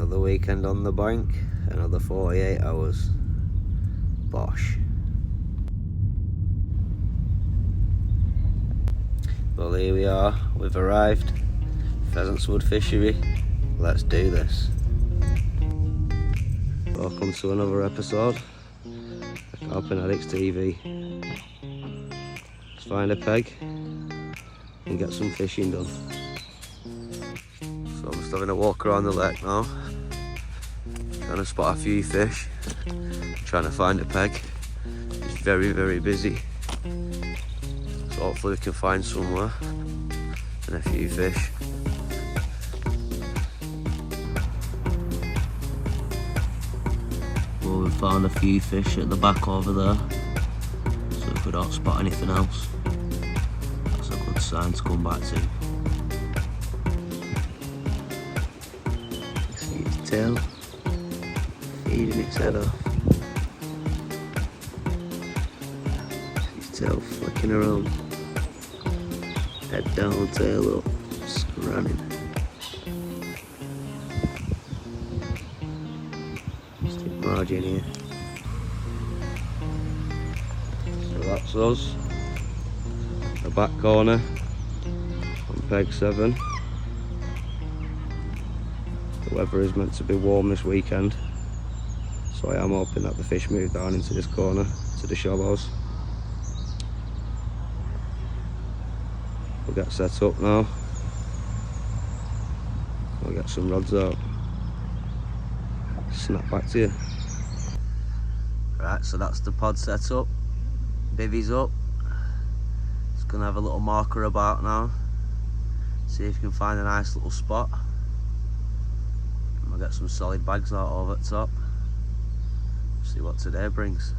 Another weekend on the bank, another 48 hours. Bosh. Well, here we are, we've arrived. Pheasants fishery. Let's do this. Welcome to another episode of Carping Addicts TV. Let's find a peg and get some fishing done. So I'm just having a walk around the lake now, trying to spot a few fish, trying to find a peg. It's very, very busy. So hopefully we can find somewhere and a few fish. Well, we found a few fish at the back over there, so if we don't spot anything else, that's a good sign to come back to. See its tail feeding its head off. See its tail flicking around. Head down, tail up, scranning. Stick margin here. So that's us. The back corner on peg 7. The weather is meant to be warm this weekend, so I am hoping that the fish move down into this corner, to the shallows. We'll get set up now. We'll get some rods out. Snap back to you. Right, so that's the pod set up. Bivvy's up. Just gonna have a little marker about now. See if you can find a nice little spot. And we'll get some solid bags out over the top. See what today brings.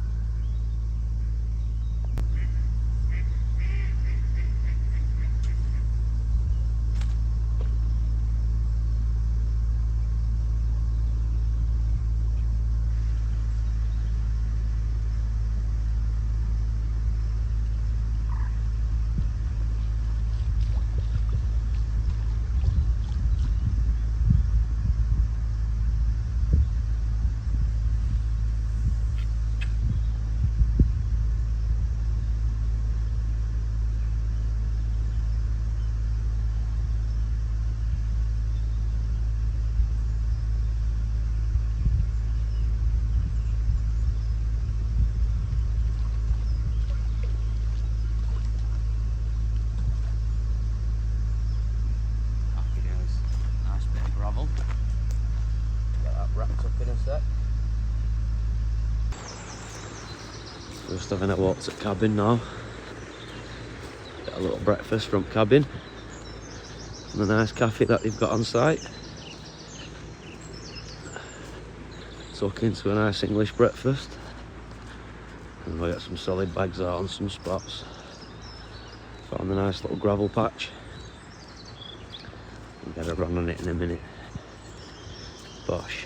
We're just having a walk to cabin now. Get a little breakfast from cabin. And a nice cafe that they've got on site. Tuck into a nice English breakfast. And we'll get some solid bags out on some spots. Found a nice little gravel patch. We'll get a run on it in a minute. Bosh.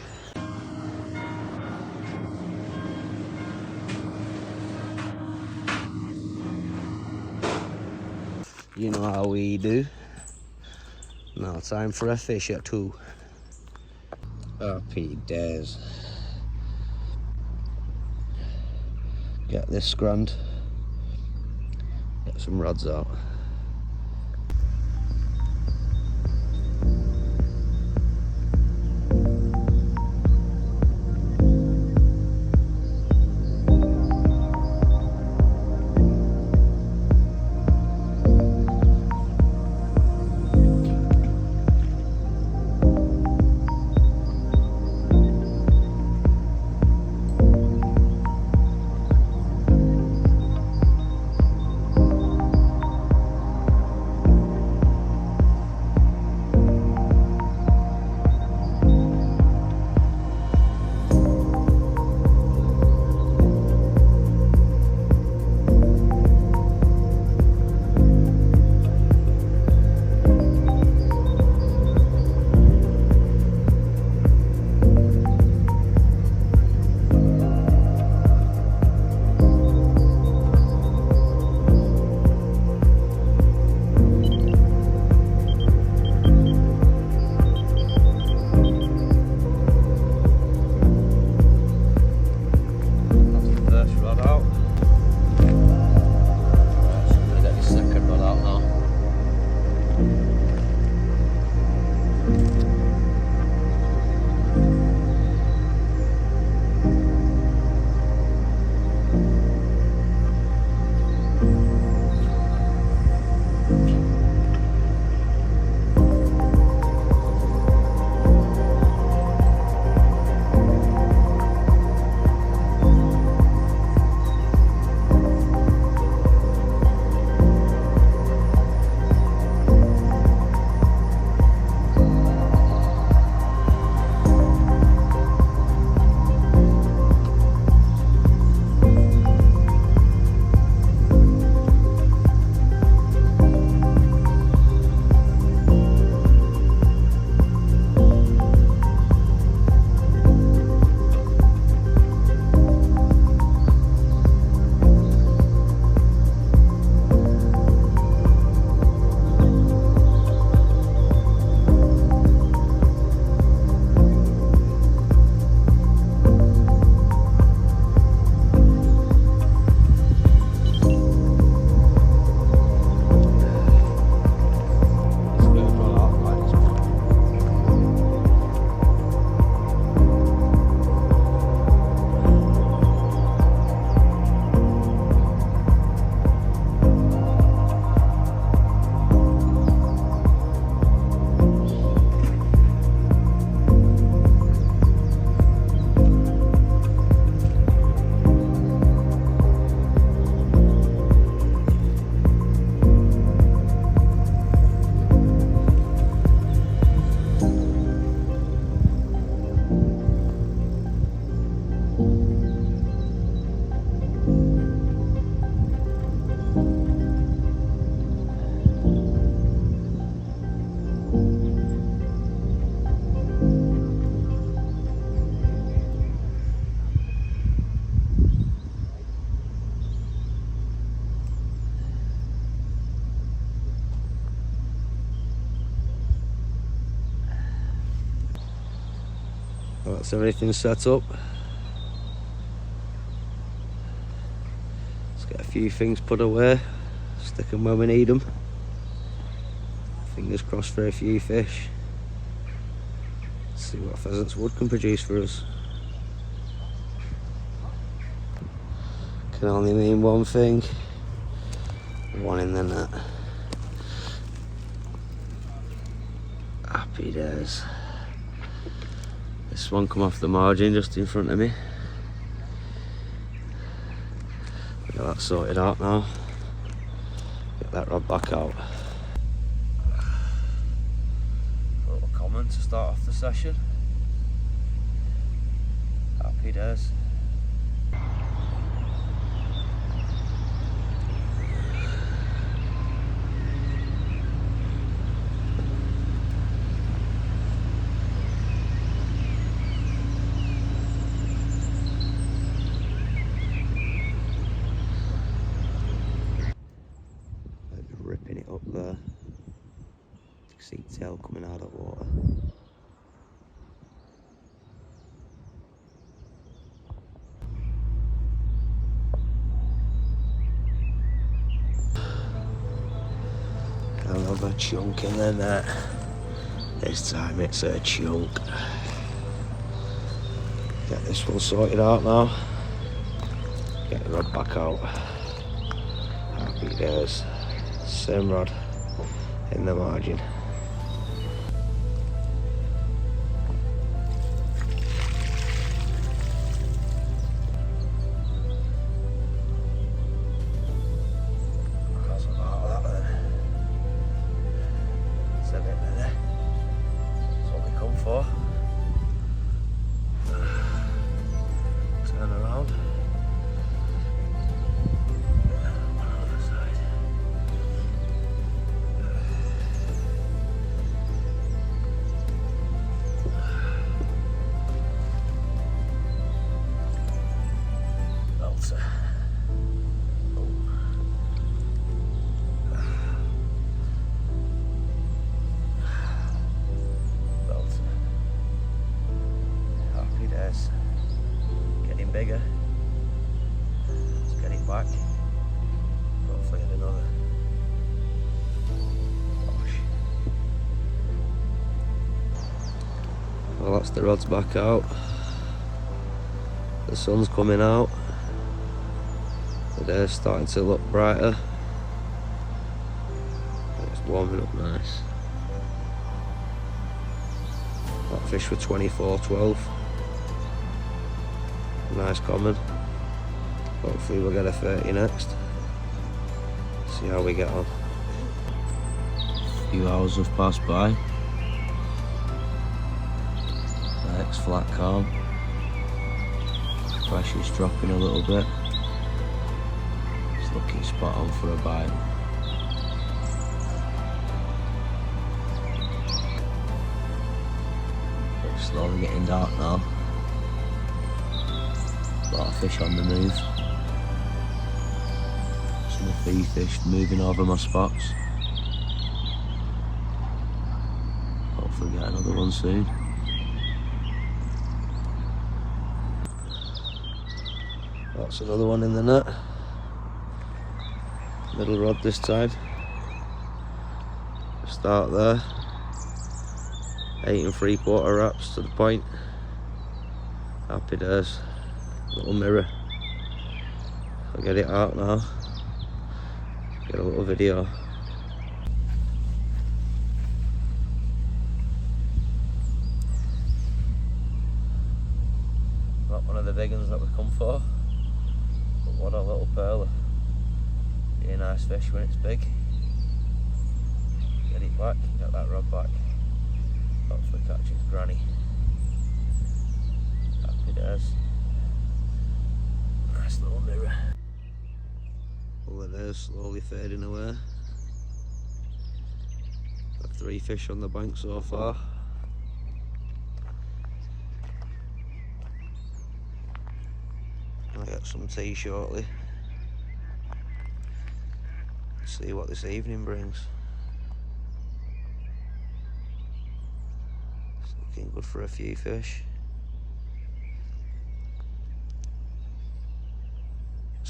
You know how we do. Now time for a fish or two. Happy days. Get this scrand. Get some rods out. Well, that's everything set up. Let's get a few things put away, stick them where we need them. Fingers crossed for a few fish. Let's see what Pheasants Wood can produce for us. Can only mean one thing. One in the net. Happy days. This one come off the margin just in front of me. Get that sorted out now. Get that rod back out. A little comment to start off the session. Happy days. Ripping it up there. You can see tail coming out of water. Another chunk in the net. This time it's a chunk. Get this one sorted out now. Get the rod back out. Happy days. Same rod in the margin. How's about that then? It's a bit better. That's what we come for. Turn around. Happy days. Getting bigger. Let's get it back. Hopefully in another. Gosh. Well, that's the rods back out. The sun's coming out. The day's starting to look brighter. It's warming up nice. That fish for 24.12. Nice common. Hopefully we'll get a 30 next. See how we get on. A few hours have passed by. Next flat calm. Pressure's dropping a little bit. It's looking spot on for a bite. It's slowly getting dark now. A lot of fish on the move. Some of the fish moving over my spots. Hopefully get another one soon. That's another one in the net. Middle rod this time. Start there. 8 3/4 wraps to the point. Happy days. Little mirror. I'll get it out now. Get a little video. Not one of the big ones that we come for. But what a little pearler. Be a nice fish when it's big. Get it back, get that rod back. Hopefully catch its granny. Happy days. Nice little mirror. All it is slowly fading away. Got 3 fish on the bank so far. I'll get some tea shortly. See what this evening brings. It's looking good for a few fish.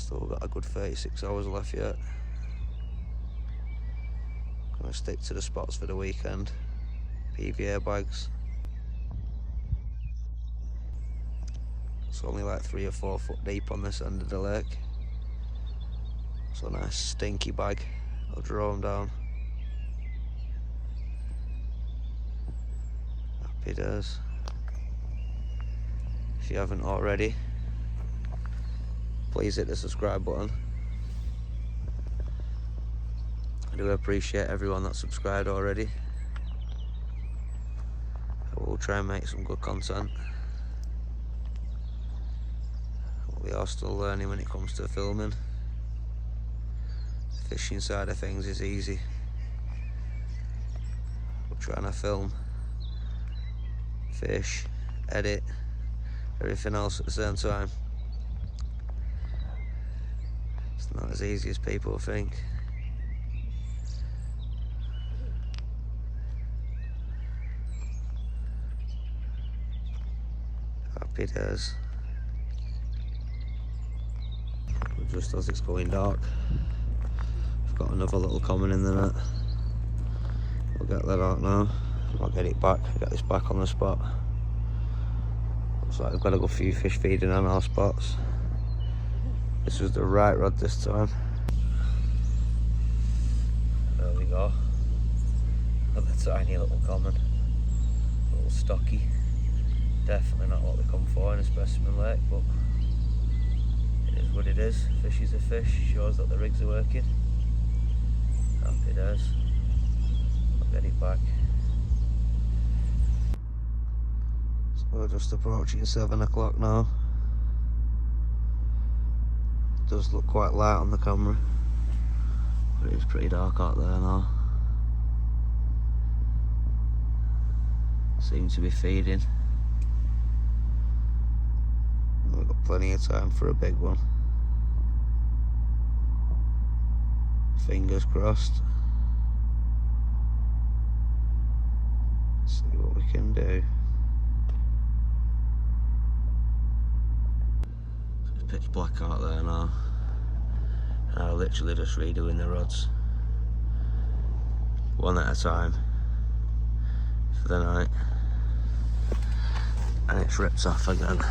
Still got a good 36 hours left yet. Gonna stick to the spots for the weekend. PVA bags. It's only like 3 or 4 foot deep on this end of the lake. So a nice stinky bag. I'll draw them down. Happy days. If you haven't already, please hit the subscribe button. I do appreciate everyone that's subscribed already. I will try and make some good content. We are still learning when it comes to filming. The fishing side of things is easy. We're trying to film, fish, edit, everything else at the same time. It's not as easy as people think. Happy days. Just as it's going dark, I've got another little common in the net. We'll get that out now. I'll get it back, get this back on the spot. Looks like I've got a good few fish feeding on our spots. This was the right rod this time. There we go. Another tiny little common. A little stocky. Definitely not what we come for in a specimen lake, but it is what it is. Fish is a fish, shows that the rigs are working. Happy days. I'll get it back. So we're just approaching 7 o'clock now. It does look quite light on the camera, but it is pretty dark out there now. Seems to be feeding. We've got plenty of time for a big one. Fingers crossed. See what we can do. It's pitch black out there now. And I'm literally just redoing the rods. One at a time. For the night. And it rips off again.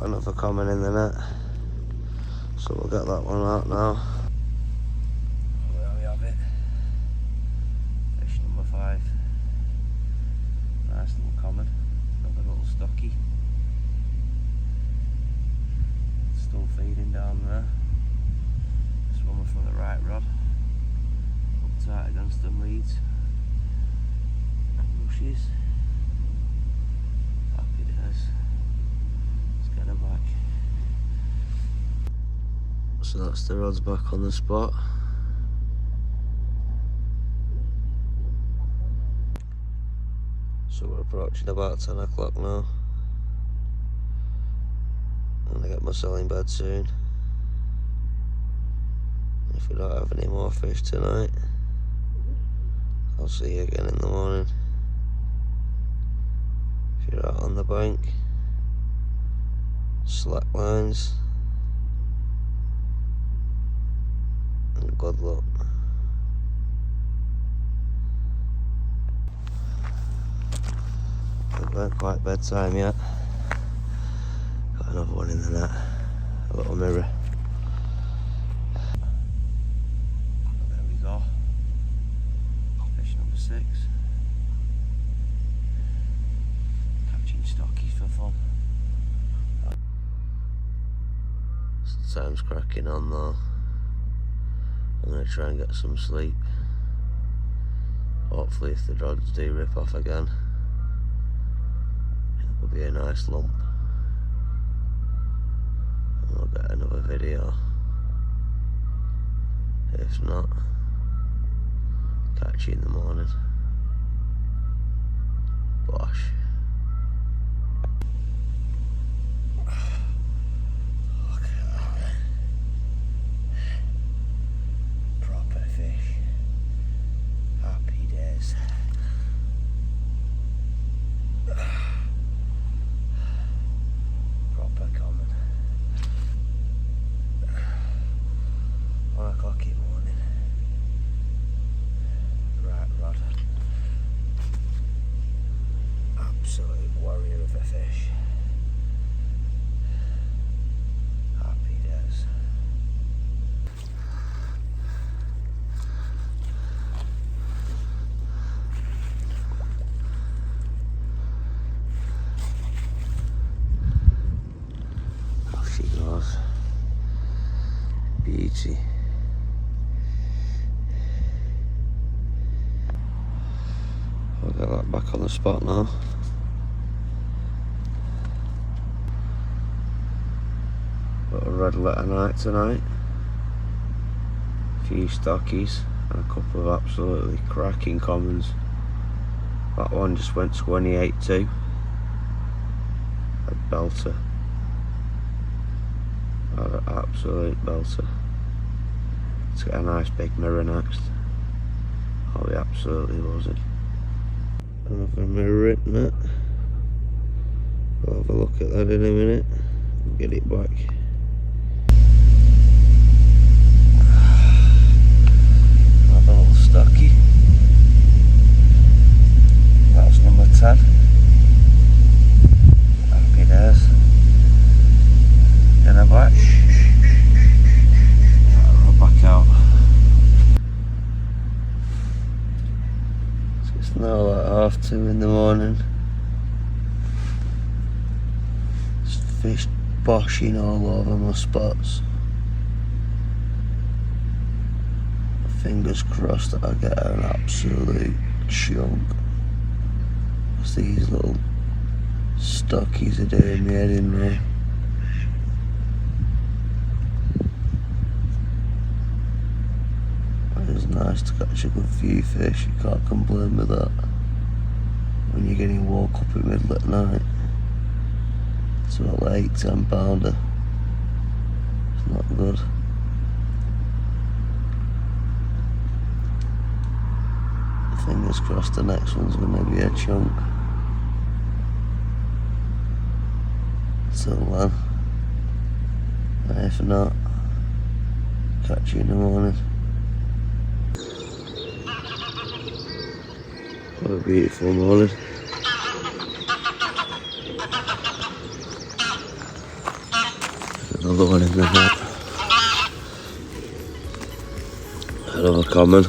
Another common in the net, so we'll get that one out now. There we have it. Fish number 5. Nice little common, another little stocky. Still feeding down there. Swimming from the right rod. Up tight against them reeds and bushes. Happy days. Get her back. So that's the rods back on the spot. So we're approaching about 10 o'clock now. I'm gonna get myself in bed soon. If we don't have any more fish tonight, I'll see you again in the morning. If you're out on the bank, slack lines and good luck. It weren't quite bedtime yet. Got another one in the net, a little mirror. There we go. Fish number 6. Catching stockies for fun. Time's cracking on though. I'm going to try and get some sleep. Hopefully if the rods do rip off again, it will be a nice lump. And I'll get another video. If not, catch you in the morning. Bosh. I'll get that back on the spot now. Got a red letter night tonight. A few stockies and a couple of absolutely cracking commons. That one just went 28.2. A belter. An absolute belter. Let's get a nice big mirror next. I'll be absolutely buzzing. Another mirror in it. We'll have a look at that in a minute and get it back. Have a little stocky. That's number 10. Happy days. Dinner back. Right, back out. It's now like 2:30 in the morning. Just fish boshing all over my spots. Fingers crossed that I get an absolute chunk. Because these little stockies are doing me head in there. It's nice to catch a good few fish, you can't complain with that. When you're getting woke up in the middle at night, it's about like 8-10 pounder. It's not good. Fingers crossed the next one's gonna be a chunk. Till then, and if not, catch you in the morning. What a beautiful morning. Another one in the net. Another common.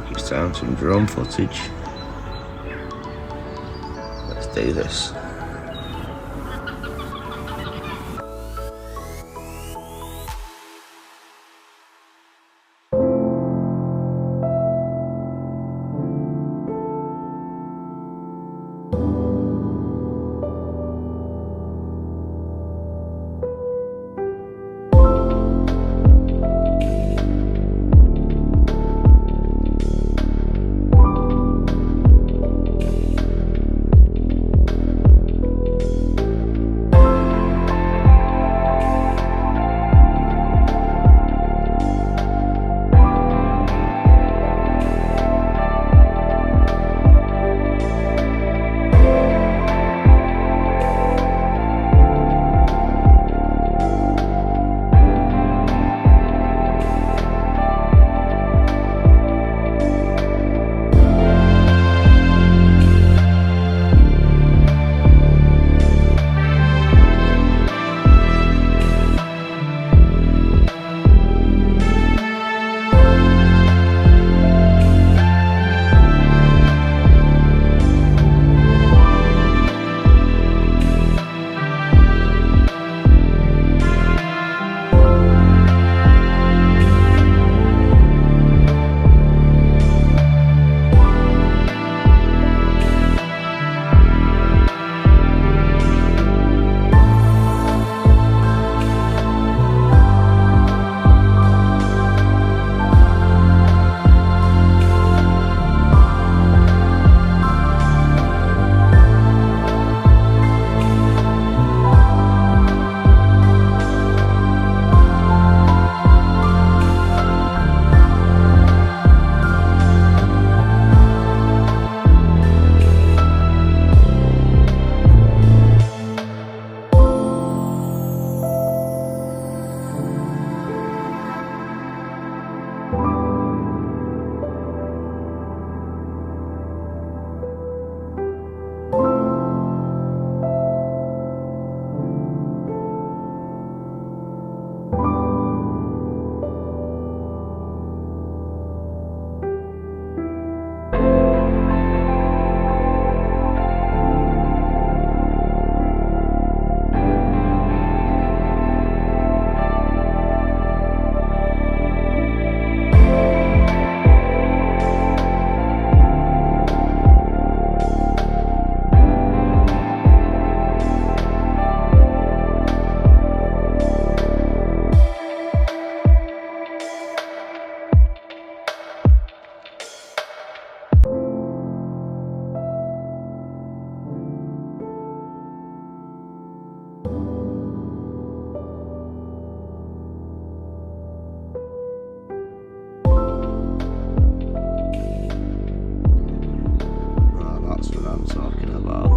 It's time for some drone footage. Let's do this. I'm talking about.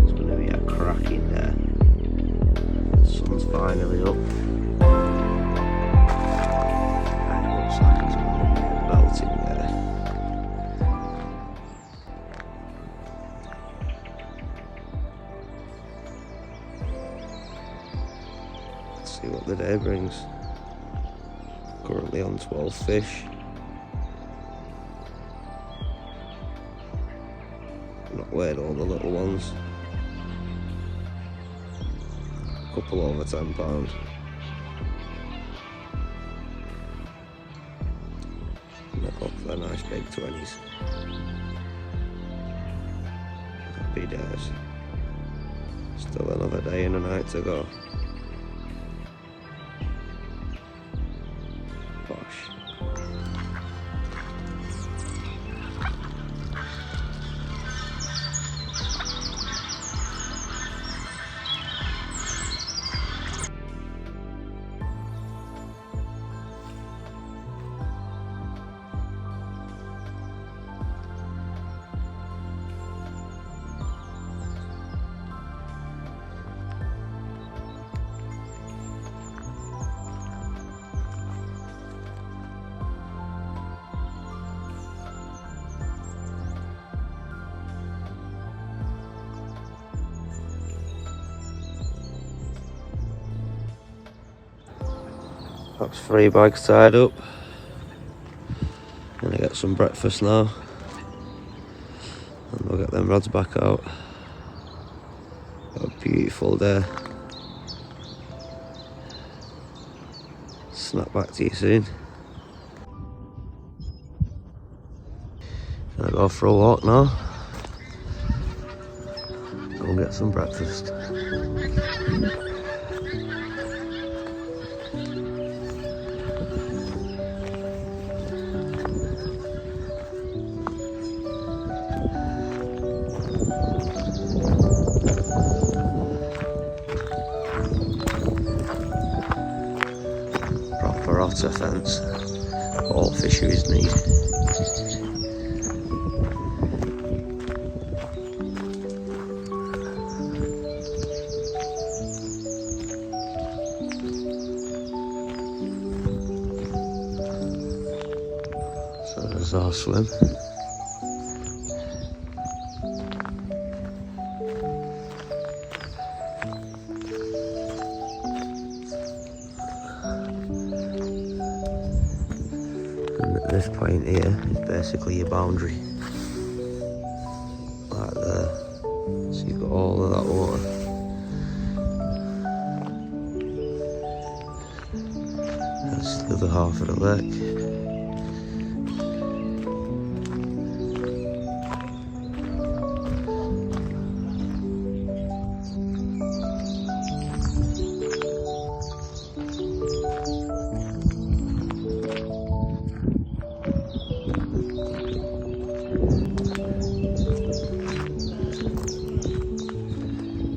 It's going to be a cracking day. The sun's finally up. And it looks like it's going to be a belting day. Let's see what the day brings. Currently on 12 fish. Not weighed all the little ones. A couple over £10. And I've got the nice big 20s. Happy days. Still another day and a night to go. Bosh. That's 3 bags tied up. Gonna get some breakfast now. And we'll get them rods back out. Got a beautiful day. Snap back to you soon. Gonna go for a walk now. Go and get some breakfast. Proper otter fence. All fisheries need. So there's our swim. And at this point here is basically your boundary. Like there. So you've got all of that water. That's the other half of the lake.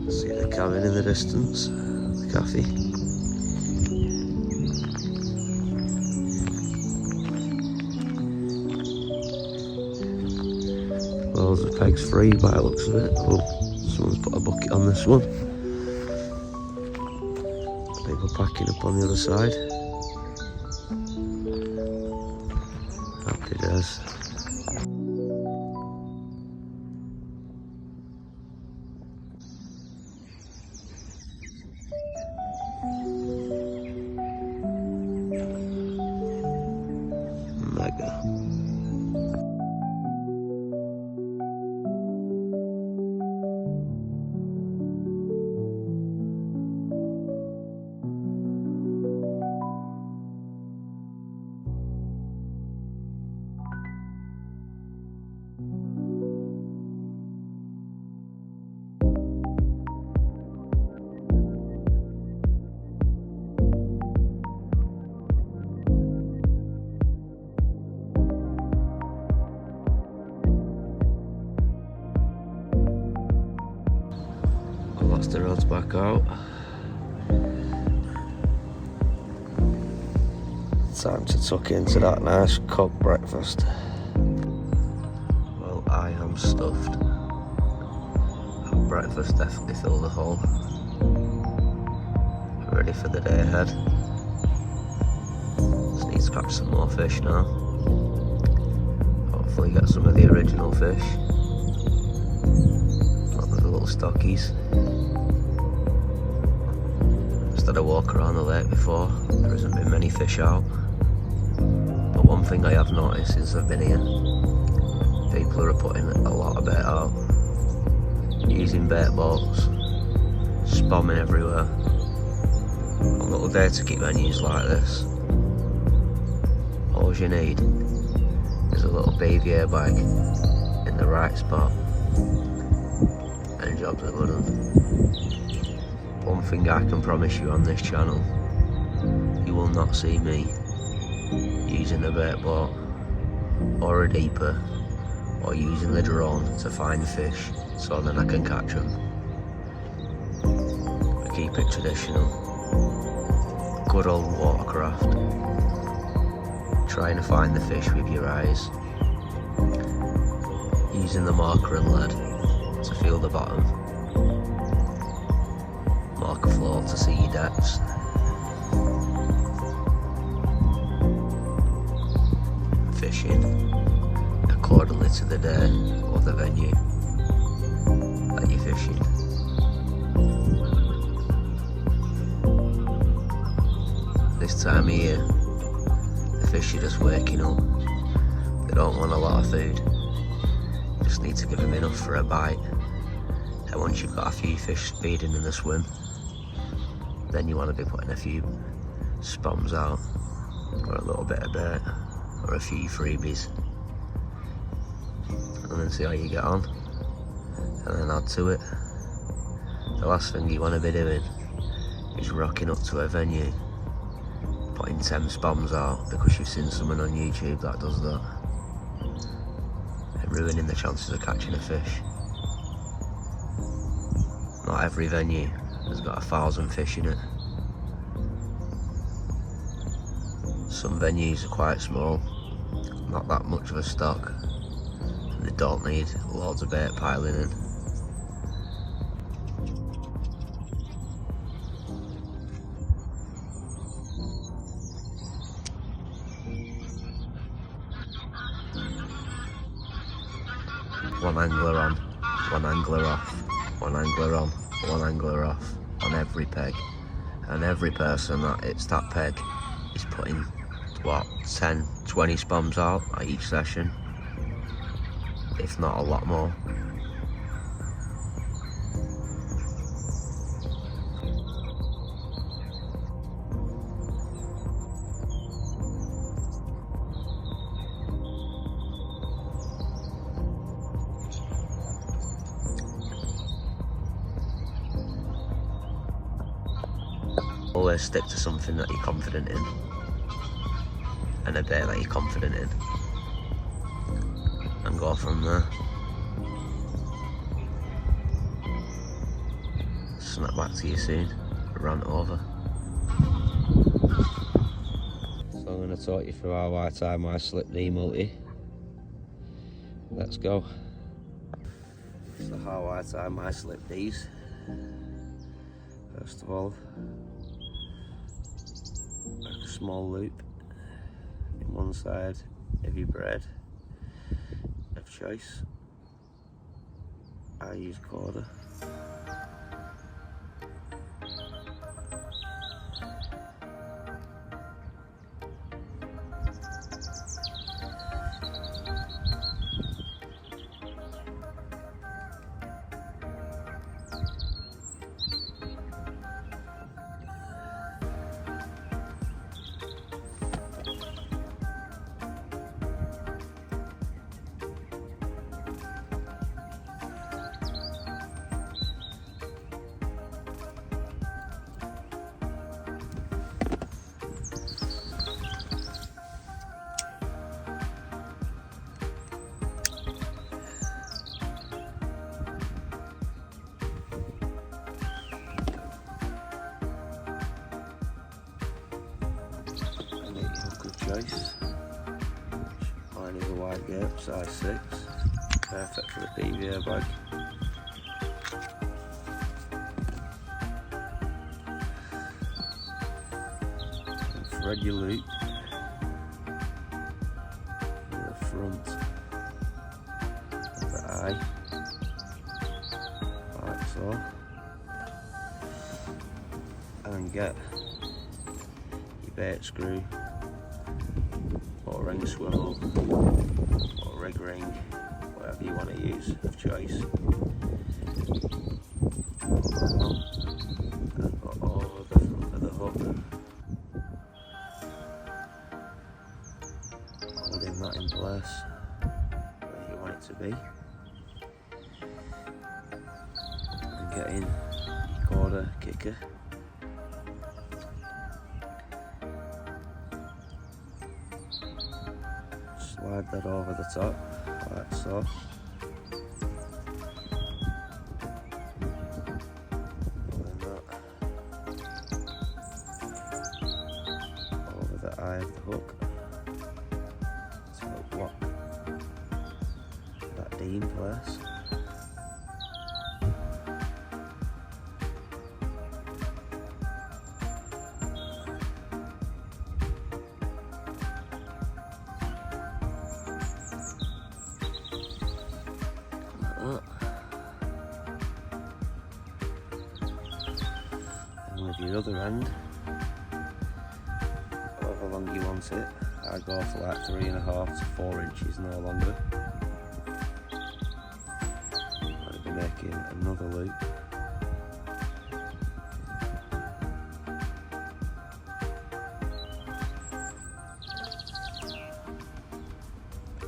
See the cabin in the distance, the cafe. Loads of pegs free by the looks of it. Oh, someone's put a bucket on this one. People packing up on the other side. Happy days. Mega. That's the rods back out. Time to tuck into that nice cooked breakfast. Well, I am stuffed. Breakfast definitely filled the hole. Ready for the day ahead. Just need to catch some more fish now. Hopefully get some of the original fish, not the little stockies. Just had a walk around the lake before. There hasn't been many fish out. But one thing I have noticed since I've been here, people are putting a lot of bait out. Using bait boats, spamming everywhere. A little day to keep venues like this. All you need is a little BVA bag in the right spot and jobs are good done. One thing I can promise you on this channel, you will not see me using a bait boat or a deeper or using the drone to find fish so then I can catch them. I keep it traditional. Good old watercraft. Trying to find the fish with your eyes. Using the marker and lead to feel the bottom. Mark a float to see your depths. Fishing accordingly to the day or the venue that you're fishing. This time of year, the fish are just waking up. They don't want a lot of food. You just need to give them enough for a bite. And once you've got a few fish feeding in the swim, then you want to be putting a few spoms out, or a little bit of bait, or a few freebies. And then see how you get on, and then add to it. The last thing you want to be doing is rocking up to a venue, putting 10 spoms out because you've seen someone on YouTube that does that, and ruining the chances of catching a fish. Not every venue has got 1,000 fish in it. Some venues are quite small, not that much of a stock, and they don't need loads of bait piling in. One angler on, one angler off, one angler on, one angler off, on every peg. And every person that hits that peg is putting, what, 10, 20 spoms out at each session, if not a lot more. Always stick to something that you're confident in, and a bait that you're confident in, and go from there. Snap back to you soon, rant over. So I'm going to talk you through how I tie my slip knee multi. Let's go. So how I tie my slip knees. First of all, make a small loop in one side of your braid of choice. I use quarter. Choice. Mine is a wide gape, size 6, perfect for the PVA bag. thread your loop in the front of the eye, like so, and get your bait screw or ring swivel or rig ring, whatever you want to use of choice, and put over the front of the hook, holding that in place where you want it to be, and getting your quarter kicker, slide that over the top like so, pulling that over the eye of the hook to help lock that D in place. And with your other end, however long you want it, I go for like 3.5 to 4 inches, no longer. I'll be making another loop.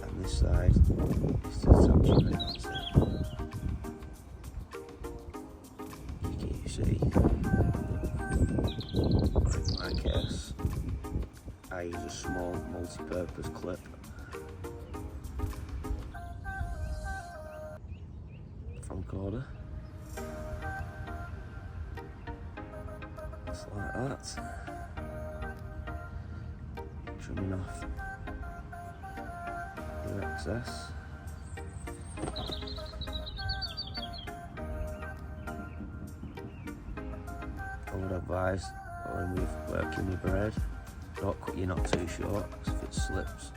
And this side is to attach your ring onto. You see, in my case, I use a small multi-purpose clip. From quarter, just like that, trimming off your excess. I would advise when we're working with braid, don't cut your knot too short, because if it slips,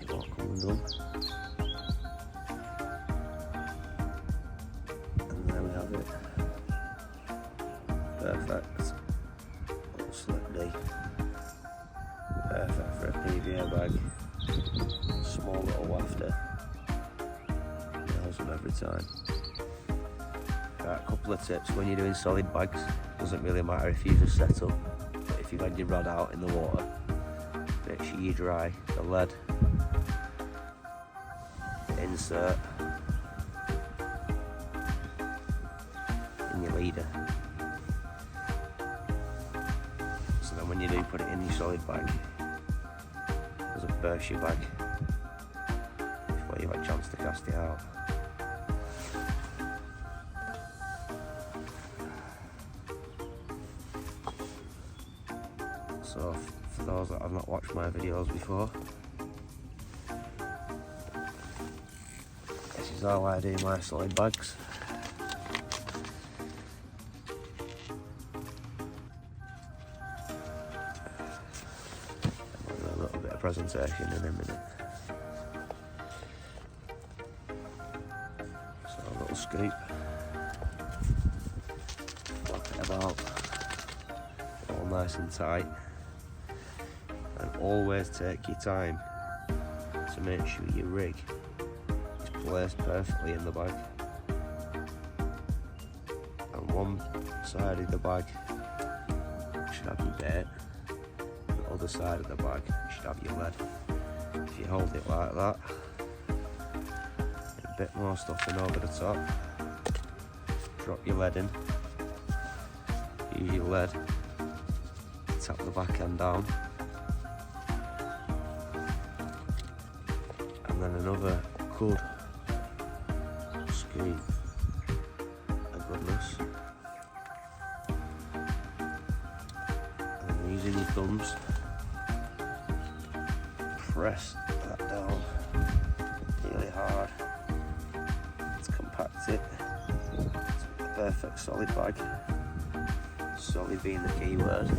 it won't come undone. And there we have it. Perfect. Little slip D. Perfect for a PVA bag. Small little wafter. Nails them every time. Right, a couple of tips when you're doing solid bags. Doesn't really matter if you just set up, but if you've had your rod out in the water, make sure you dry the lead, the insert, in your leader. So then when you do put it in your solid bag, it doesn't burst your bag before you've had a chance to cast it out. So for those that have not watched my videos before, this is how I do my solid bags. I'll do a little bit of presentation in a minute. So a little scoop, flap it about, all nice and tight. And always take your time to make sure your rig is placed perfectly in the bag. And one side of the bag should have your bait, the other side of the bag should have your lead. If you hold it like that, a bit more stuffing over the top, drop your lead in, use your lead, tap the back end down, and then another good scoop of goodness, and then using your thumbs, press that down really hard to compact it to a perfect solid bag, solid being the key word.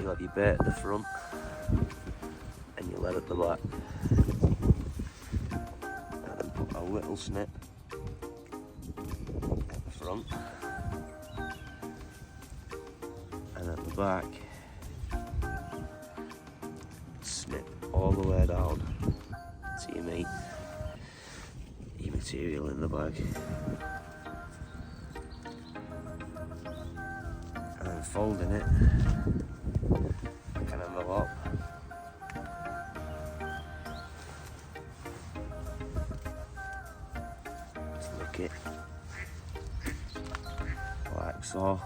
You have your bait at the front and your lead at the back. And then put a little snip at the front. And at the back, snip all the way down to your meat, your material in the bag. And then folding it like an envelope. Flick it like so.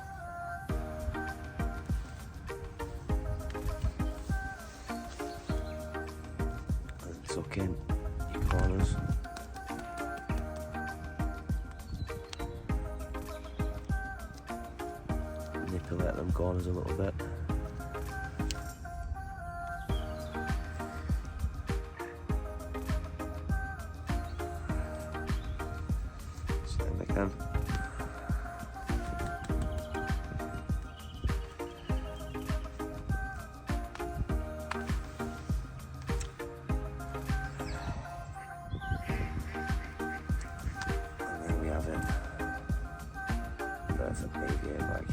And tuck in your corners. Manipulate them corners a little bit. Same again. And there we have it. Perfect baby bag.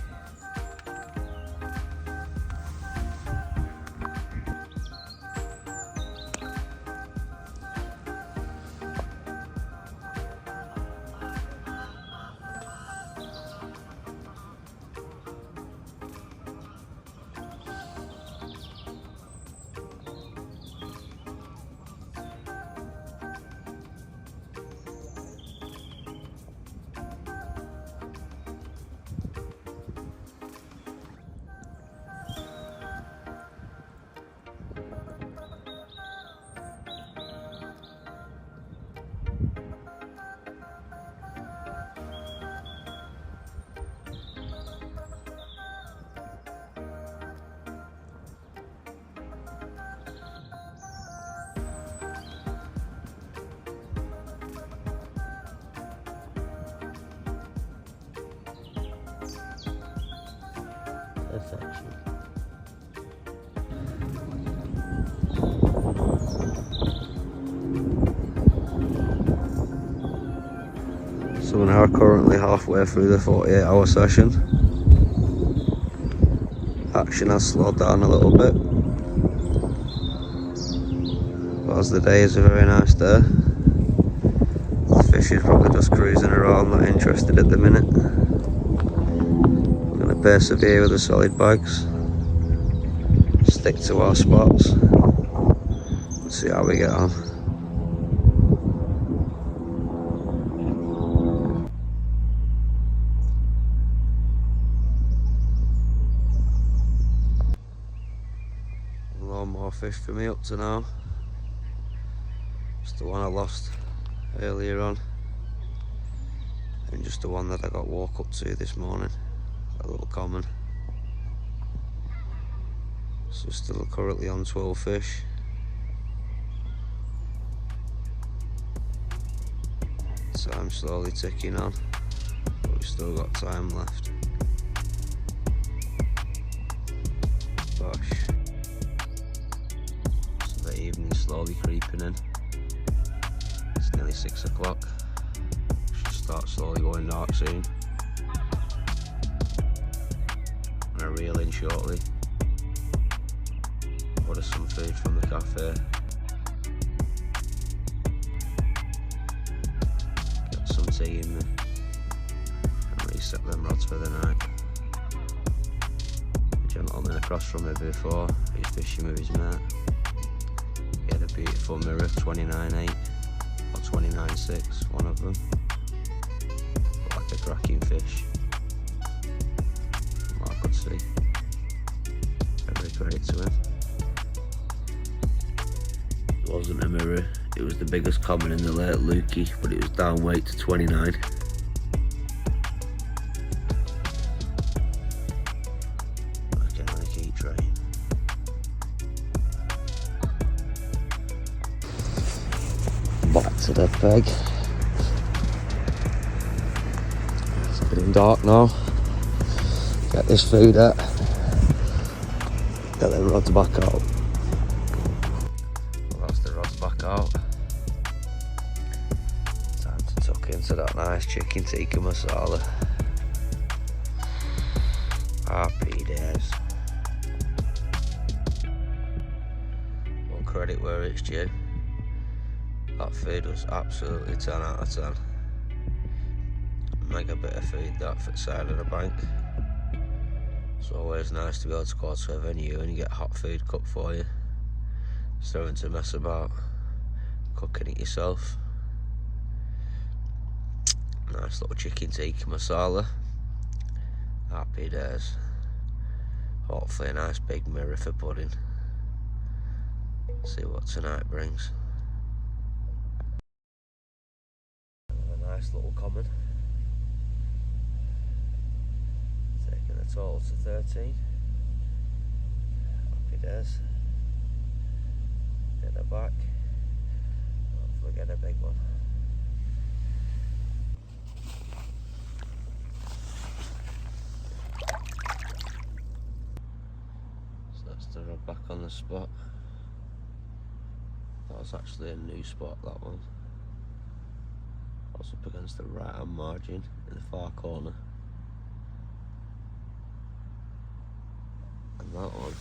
Perfection. So we're now currently halfway through the 48-hour session. Action has slowed down a little bit, but as the day is a very nice day, the fish is probably just cruising around, not interested at the minute. We're going to persevere with the solid bags, stick to our spots, and see how we get on. No more fish for me up to now. Just the one I lost earlier on, and just the one that I got woke up to this morning, a little common. So still currently on 12 fish. Time slowly ticking on, but we've still got time left. Gosh. So the evening's slowly creeping in. It's nearly 6 o'clock. Should start slowly going dark soon. I'm gonna reel in shortly. Order some food from the cafe. Get some tea in me and reset them rods for the night. The gentleman across from me before, he's fishing with his mate. He had a beautiful mirror, 29.8 or 29.6, one of them. But like a cracking fish, from what I could see. Every credit to him. It wasn't a mirror, it was the biggest common in the lake Lukey, but it was down weight to 29. Looking like heat train. Back to the peg. It's getting dark now. Get this food out. Get them rods back out. Well, that's the rods back out. Time to tuck into that nice chicken tikka masala. Happy days. Well, credit where it's due. That feed was absolutely 10 out of 10. Mega bit of feed that for the side of the bank. It's always nice to be able to go to a venue and you get hot food cooked for you. Instead of having to mess about cooking it yourself. Nice little chicken tikka masala. Happy days. Hopefully a nice big mirror for pudding. See what tonight brings. A nice little common. Taking the total to 13. Happy days. Get her back. Hopefully get a big one. So that's the rod back on the spot. That was actually a new spot, that one. I was up against the right hand margin in the far corner. And that one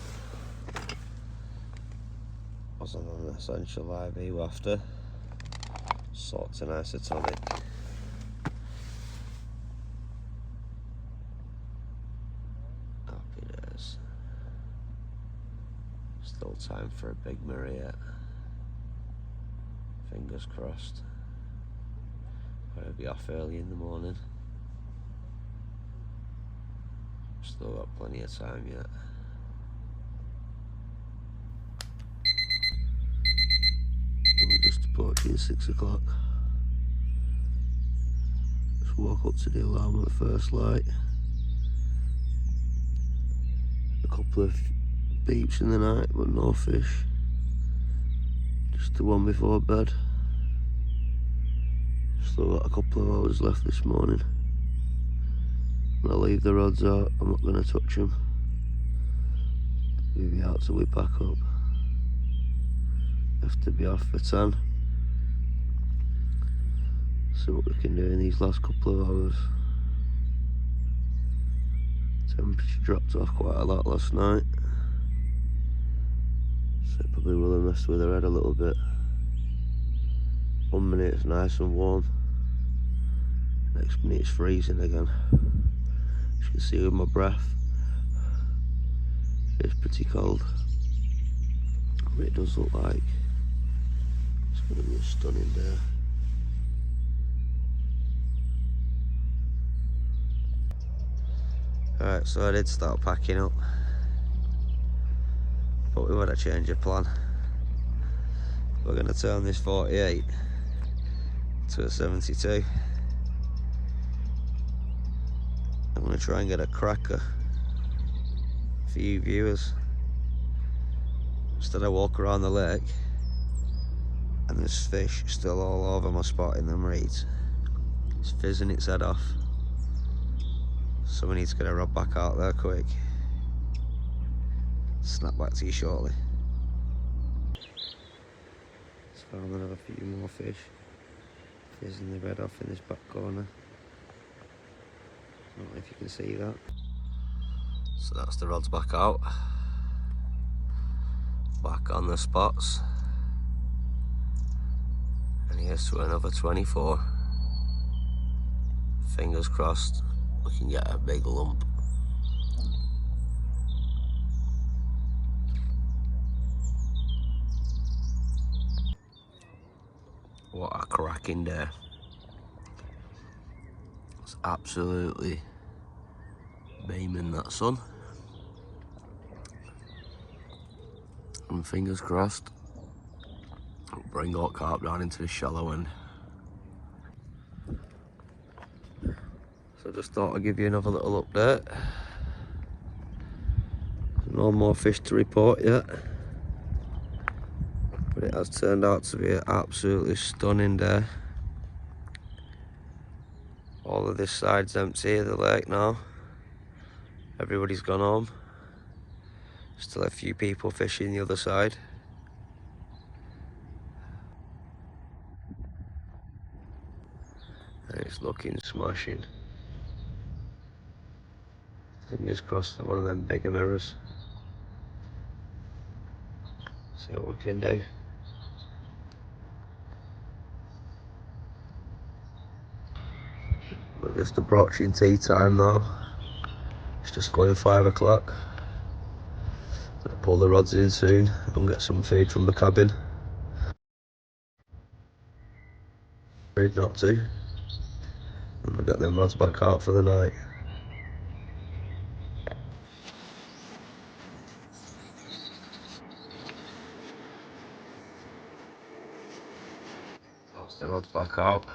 was on an essential IV wafter, soaked in isotonic. Happy days. Still time for a big mirror yet. Fingers crossed. I'll be off early in the morning. Still got plenty of time yet. We're just approaching 6 o'clock. Just woke up to the alarm at first light. A couple of beeps in the night, but no fish. Just the one before bed. Still got a couple of hours left this morning. When I leave the rods out, I'm not going to touch them. Leave me out till we pack up. Have to be off for 10. See what we can do in these last couple of hours. Temperature dropped off quite a lot last night. So it probably will have messed with her head a little bit. 1 minute it's nice and warm. Next minute it's freezing again. As you can see with my breath, it's pretty cold. But it does look like it's going to be a stunning day. Alright, so I did start packing up, but we had a change of plan. We're going to turn this 48 to a 72. I'm going to try and get a cracker for you viewers. Instead I walk around the lake and there's fish still all over my spot in them reeds. It's fizzing its head off. So we need to get a rod back out there quick. Snap back to you shortly. Let's found another few more fish. Fizzing the red off in this back corner. I don't know if you can see that. So that's the rods back out. Back on the spots. And here's to another 24. Fingers crossed we can get a big lump. What a cracking day. It's absolutely beaming that sun. And fingers crossed, we'll bring all carp down into the shallow end. So I just thought I'd give you another little update. No more fish to report yet, but it has turned out to be an absolutely stunning day. All of this side's empty of the lake now. Everybody's gone home. Still a few people fishing the other side. And it's looking smashing. Fingers crossed for one of them bigger mirrors. See what we can do. We're just approaching tea time though. It's just going 5 o'clock. Gonna pull the rods in soon and get some feed from the cabin. Afraid not to. And we'll get them rods back out for the night. That's the rods back out.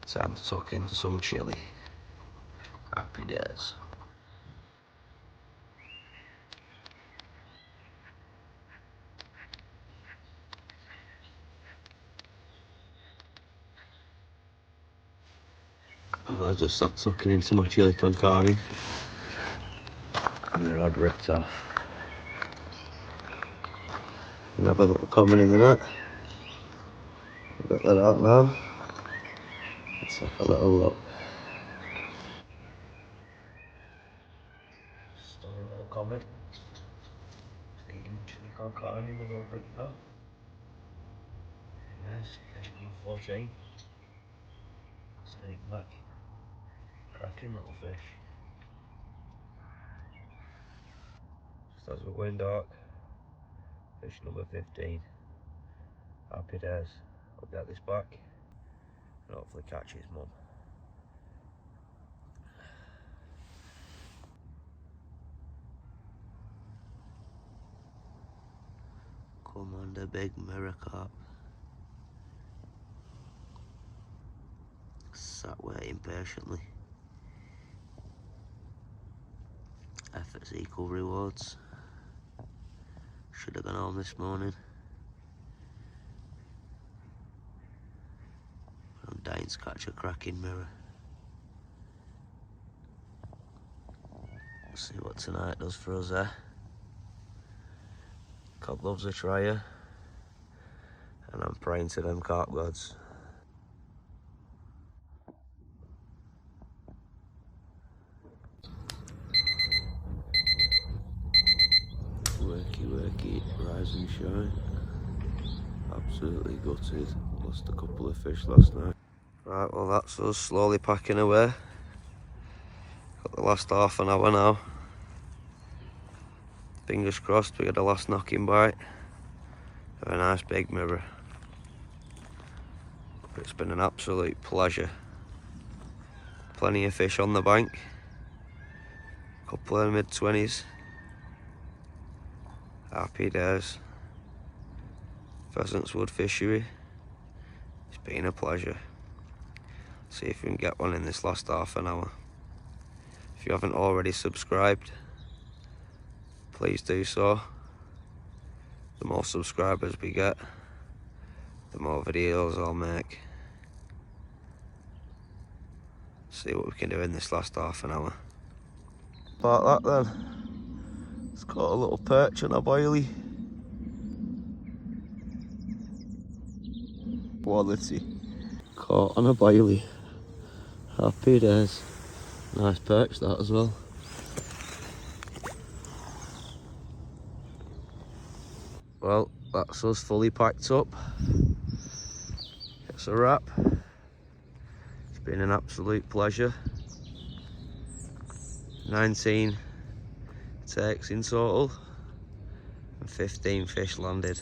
Time to tuck into some chilli. Happy days. I just stopped sucking into my chili con carne and the rod ripped off. And have a little comment in the net. Got that out now. Let's have a little look. Just a little comment. Eating chili con carne with a rod ripped off. Yes, catching 14. Snake back. Cracking little fish. Just as we're going dark. Fish number 15. Happy days. I'll get this back and hopefully catch his mum. Come on, the big mirror carp. Sat waiting patiently. Efforts equal rewards. Should have gone home this morning. I'm dying to catch a cracking mirror. Let's see what tonight does for us there. God loves a tryer. And I'm praying to them carp gods. Worky, rise and shine. Absolutely gutted. Lost a couple of fish last night. Right, well that's us slowly packing away. Got the last half an hour now. Fingers crossed we get the last knocking bite of a nice big mirror. It's been an absolute pleasure. Plenty of fish on the bank. Couple of mid-20s. Happy days. Pheasants fishery. It's been a pleasure. See if we can get one in this last half an hour. If you haven't already subscribed, please do so. The more subscribers we get, the more videos I'll make. See what we can do in this last half an hour. About that then. It's got a little perch on a boilie. Quality. Caught on a boilie. Happy days. Nice perch that as well. Well, that's us fully packed up. It's a wrap. It's been an absolute pleasure. 19 takes in total and 15 fish landed.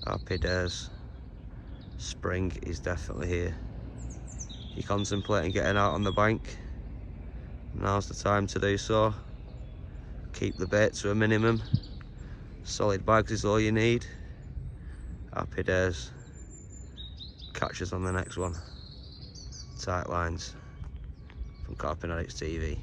Happy days. Spring is definitely here. If you're contemplating getting out on the bank, now's the time to do so. Keep the bait to a minimum. Solid bags is all you need. Happy days. Catch us on the next one. Tight lines from Carping TV.